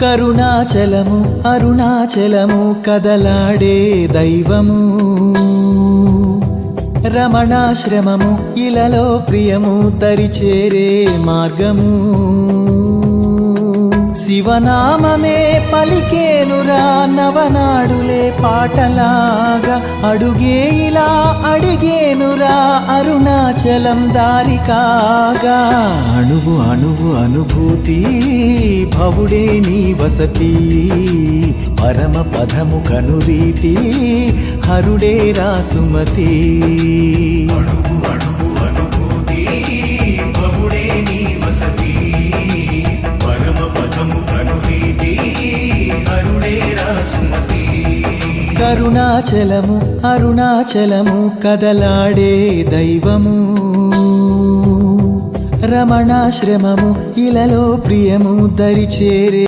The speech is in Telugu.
కరుణాచలము అరుణాచలము కదలాడే దైవము రమణాశ్రమము ఇలలో ప్రియము దరిచేరే మార్గము శివనామమే పలికేనురా నవనాడులే పాటలాగా అడుగే ఇలా అడిగేనురా అరుణాచలం దారి కాగా అణువు అణువు అనుభూతి భవుడే నీ వసతి పరమ పదము కనురీతి హరుడే రాసుమతి అణువు అణువు అనుభూతి భవుడే నీ వసతి పరమ పదము కనురీతి హరుడే రాసుమతి కరుణాచలము అరుణాచలము కదలాడే దైవము రమణాశ్రమము ఇలలో ప్రియము దరిచేరే